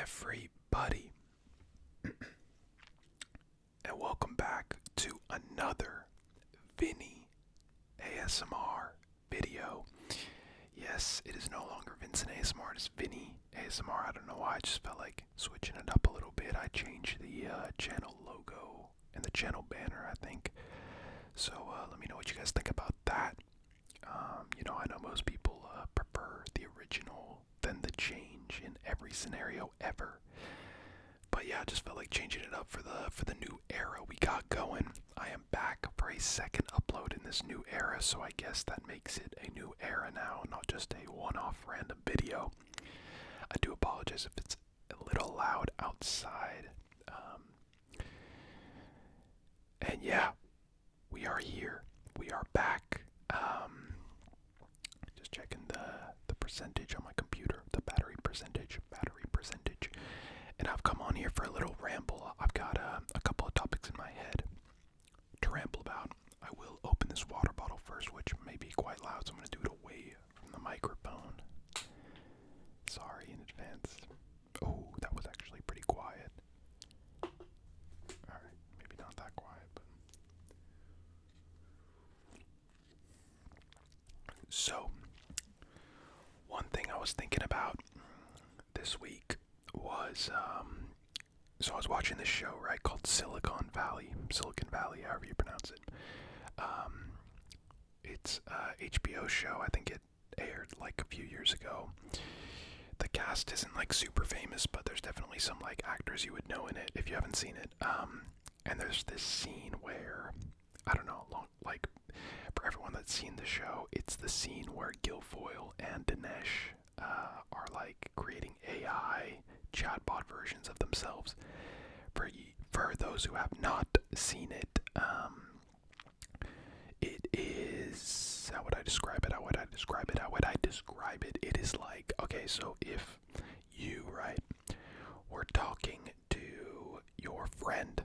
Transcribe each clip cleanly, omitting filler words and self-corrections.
everybody, and welcome back to another Vinny ASMR video. Yes, it is no longer Vincent ASMR, it is Vinny ASMR. I don't know why, I just felt like switching it up a little bit. I changed the channel logo and the channel banner, I think. So let me know what you guys think about that. I know most people prefer the original than the change in every scenario ever. But yeah, I just felt like changing it up for the new era we got going. I am back for a second upload in this new era, so I guess that makes it a new era now, not just a one-off random video. I do apologize if it's a little loud outside. And yeah, we are here. We are back. Just checking the percentage on my computer, the battery percentage. And I've come on here for a little ramble. I've got a couple of topics in my head to ramble about. I will open this water bottle first, which may be quite loud, so I'm going to do it away from the microphone. Sorry in advance. Oh, that was actually pretty quiet. Alright, maybe not that quiet, but... So, one thing I was thinking about this week was, so I was watching this show, right, called Silicon Valley, however you pronounce it. It's a HBO show. I think it aired like a few years ago. The cast isn't like super famous, but there's definitely some like actors you would know in it if you haven't seen it. And there's this scene where, I don't know, like for everyone that's seen the show, it's the scene where Guilfoyle and Dinesh are like creating AI chatbot versions of themselves. For those who have not seen it, it is, how would I describe it? It is like, okay, so if you, right, were talking to your friend,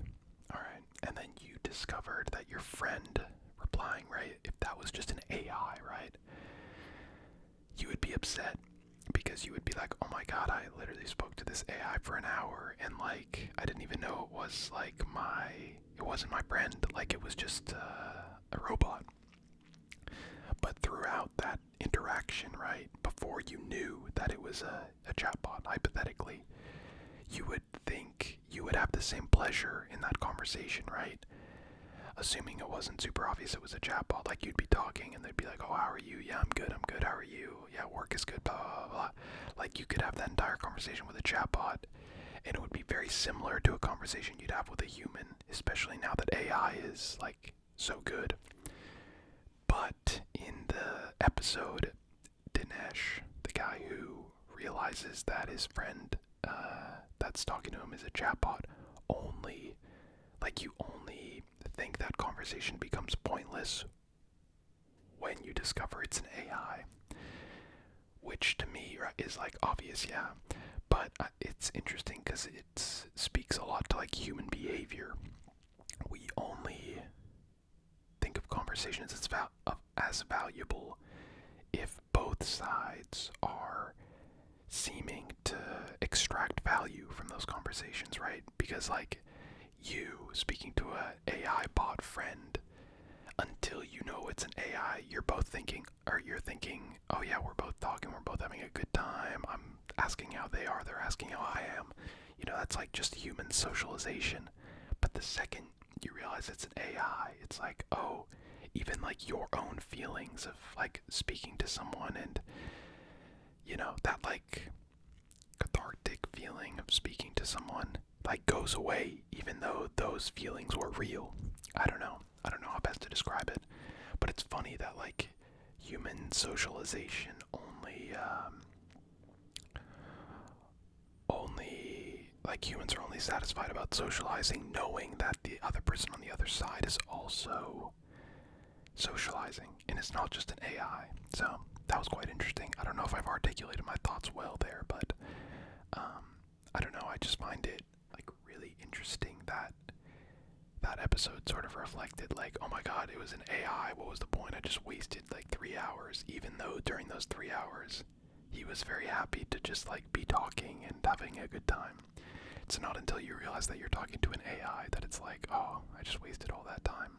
alright, and then you discovered that your friend replying, right, if that was just an AI, right, you would be upset. Because you would be like, oh my god, I literally spoke to this AI for an hour, and like, I didn't even know it was like it wasn't my friend, like it was just a robot. But throughout that interaction, right, before you knew that it was a chatbot, hypothetically, you would think you would have the same pleasure in that conversation, right? Assuming it wasn't super obvious it was a chatbot, like you'd be talking and they'd be like, oh, how are you? Yeah, I'm good, how are you? Yeah, work is good, blah, blah, blah. Like you could have that entire conversation with a chatbot, and it would be very similar to a conversation you'd have with a human, especially now that AI is like so good. But in the episode, Dinesh, the guy who realizes that his friend that's talking to him is a chatbot, you only think that conversation becomes pointless when you discover it's an AI, which to me is like obvious, yeah, but it's interesting because it speaks a lot to like human behavior. We only think of conversations as valuable if both sides are seeming to extract value from those conversations, right? Because like you speaking to a AI bot friend, until you know it's an AI, you're thinking, oh yeah, we're both talking, we're both having a good time, I'm asking how they are, they're asking how I am. That's like just human socialization. But the second you realize it's an AI, it's like, oh, even like your own feelings of like speaking to someone and, that like cathartic feeling of speaking to someone like goes away, even though those feelings were real. I don't know how best to describe it, but it's funny that like human socialization only like humans are only satisfied about socializing knowing that the other person on the other side is also socializing, and it's not just an AI. So that was quite interesting. I don't know if I've articulated my thoughts well there, but I don't know, I just find it like really interesting that that episode sort of reflected like, oh my god, it was an AI, what was the point? I just wasted like 3 hours, even though during those 3 hours he was very happy to just like be talking and having a good time. It's not until you realize that you're talking to an AI that it's like, oh, I just wasted all that time.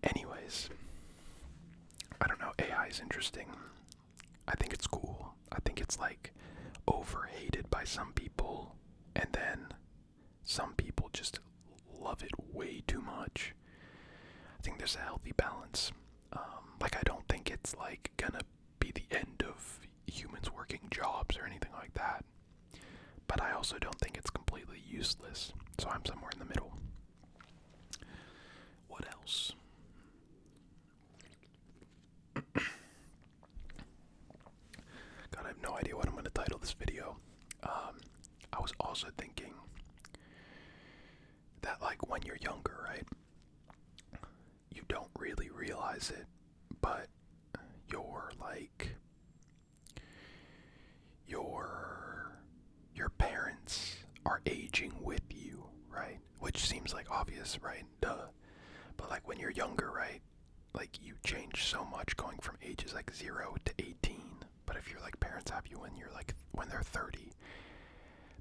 Anyways, I don't know, AI is interesting. I think it's cool. I think it's like overhated by some people, and then some people just love it way too much. I think there's a healthy balance. Like, I don't think it's like gonna be the end of humans working jobs or anything like that. But I also don't think it's completely useless. So I'm somewhere in the middle. What else? God, I have no idea what I'm going to title this video. I was also thinking that, like, when you're younger, right, you don't really realize it, but you're like, your parents are aging with you, right? Which seems like obvious, right? Duh. But like when you're younger, right, like you change so much going from ages like 0 to 18. But if your like parents have you when they're 30,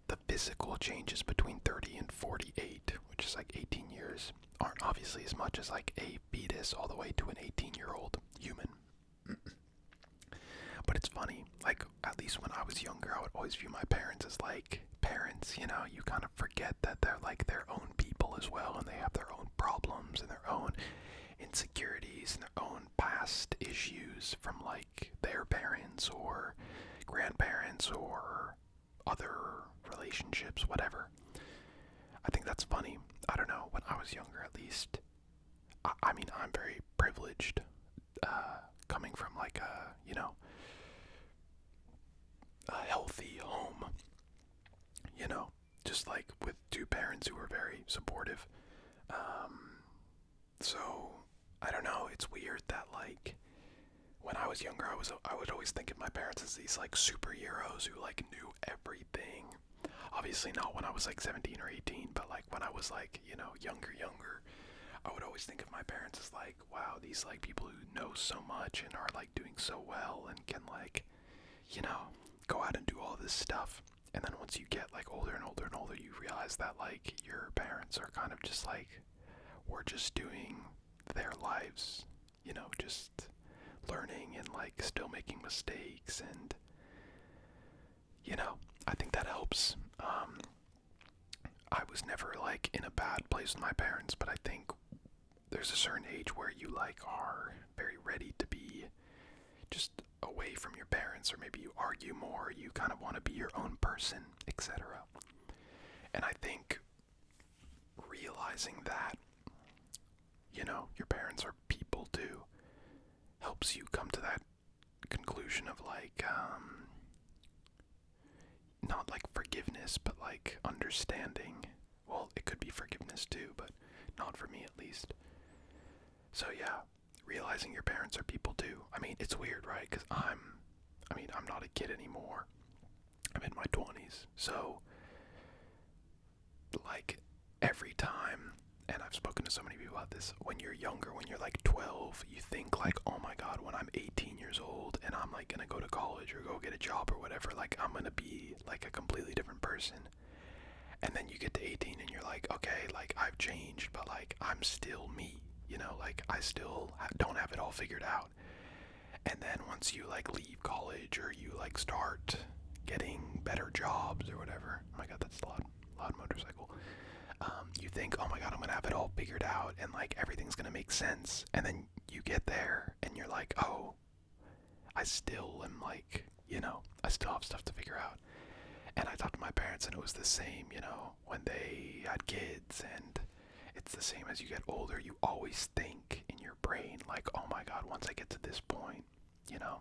the physical changes between 30 and 48, which is like 18 years, aren't obviously as much as like a fetus all the way to an 18-year-old human. But it's funny, like, at least when I was younger, I would always view my parents as like parents, you know. You kind of forget that they're like their own people as well, and they have their own problems and their own insecurities and their own past issues from like their parents or grandparents or other relationships, whatever. I think that's funny. I don't know, when I was younger at least. I mean, I'm very privileged, coming from like a healthy home, you know, just like with two parents who were very supportive. So I don't know, it's weird that like when I was younger, I would always think of my parents as these like superheroes who like knew everything. Obviously not when I was like 17 or 18, but like when I was like, you know, younger, I would always think of my parents as like, wow, these like people who know so much and are like doing so well and can like, you know, go out and do all this stuff. And then once you get like older and older and older, you realize that like your parents are kind of just like, we're just doing their lives, you know, just learning and like still making mistakes. And you know, I think that helps. I was never like in a bad place with my parents, but I think there's a certain age where you like are very ready to be just away from your parents, or maybe you argue more, you kind of want to be your own person, etc. And I think realizing that, you know, your parents are people too, helps you come to that conclusion of like, not like forgiveness, but like understanding. Well, it could be forgiveness too, but not for me at least. So yeah, realizing your parents are people too. I mean, it's weird, right? Because I'm not a kid anymore. I'm in my 20s. So, like, every time, and I've spoken to so many people about this, when you're younger, when you're like 12, you think like, oh my god, when I'm 18 years old and I'm like gonna go to college or go get a job or whatever, like I'm gonna be like a completely different person. And then you get to 18 and you're like, okay, like I've changed, but like I'm still me, you know, like I still don't have it all figured out. And then once you like leave college or you like start getting better jobs or whatever, oh my god, that's a loud motorcycle. You think, oh my god, I'm gonna have it all figured out and like everything's gonna make sense. And then you get there and you're like, oh, I still am like, you know, I still have stuff to figure out. And I talked to my parents and it was the same, you know, when they had kids, and it's the same as you get older. You always think in your brain like, oh my god, once I get to this point, you know,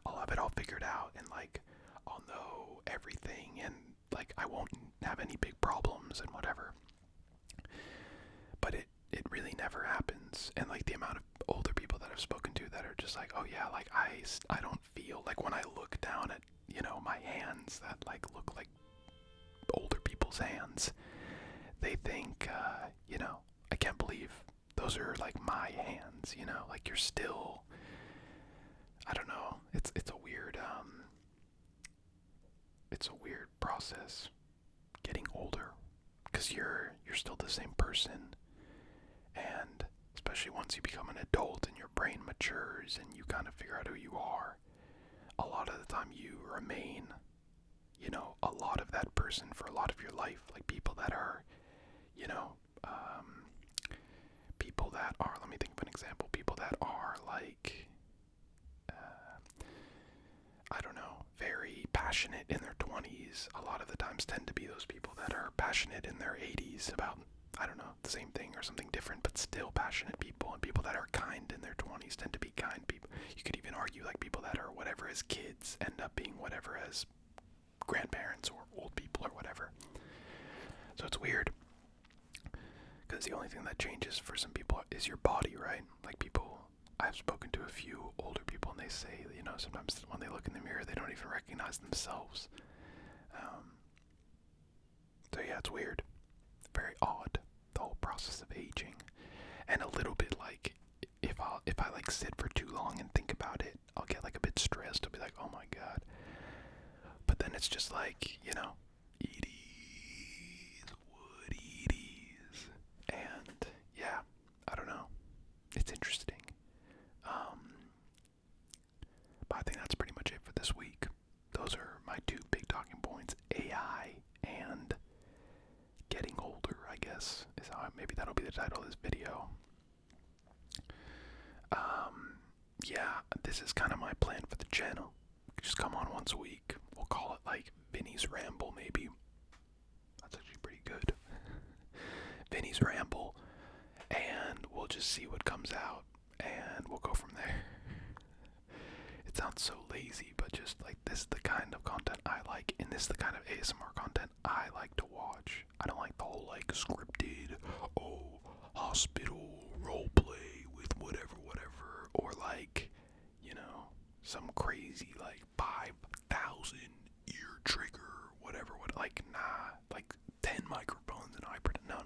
I'll have it all figured out and like I'll know everything and like I won't have any big problems and whatever. But it really never happens. And like the amount of older people that I've spoken to that are just like, oh yeah, like I don't feel like when I look down at, you know, my hands that like look like older people's hands, they think, you know, I can't believe those are like my hands, you know, like you're still, I don't know, it's a weird process getting older, because you're still the same person, and especially once you become an adult and your brain matures and you kind of figure out who you are, a lot of the time you remain, a lot of that person for a lot of your life. Like people that are, you know, people that are, let me think of an example, people that are like, I don't know, very passionate in their 20s, a lot of the times tend to be those people that are passionate in their 80s about, I don't know, the same thing or something different, but still passionate people. And people that are kind in their 20s tend to be kind people. You could even argue like people that are whatever as kids end up being whatever as grandparents or old people or whatever. So it's weird, because the only thing that changes for some people is your body, right? Like people, I've spoken to a few older people and they say, sometimes when they look in the mirror, they don't even recognize themselves. So yeah, it's weird. Very odd, the whole process of aging. And a little bit like, if I like sit for too long and think about it, I'll get like a bit stressed. I'll be like, oh my god. But then it's just like, it is what it is. And yeah, I don't know. It's interesting. But I think that's pretty much it for this week. Those are my two big talking points: AI and getting older, I guess. Maybe that'll be the title of this video. Yeah, this is kind of my plan for the channel. Just come on once a week. We'll call it like VINNY'S Ramble, maybe. That's actually pretty good. VINNY'S Ramble. And we'll just see what comes out. And we'll go from there. It sounds so lazy, but just like this is the kind of content I like. And this is the kind of ASMR content I like to watch. I don't like the whole like scripted, hospital roleplay with whatever, or like, some crazy like 5,000 ear trigger, whatever, like nah, like 10 microphones and hybrid. No.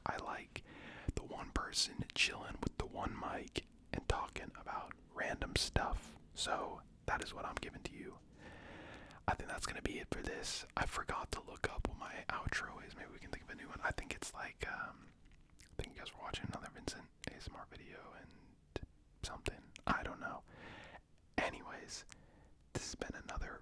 I like the one person chilling with the one mic and talking about random stuff. So that is what I'm giving to you. I think that's gonna be it for this. I forgot to look up what my outro is. Maybe we can think of a new one. I think it's like, thank you guys for watching another Vincent ASMR video and something. I don't know. Anyways, this has been another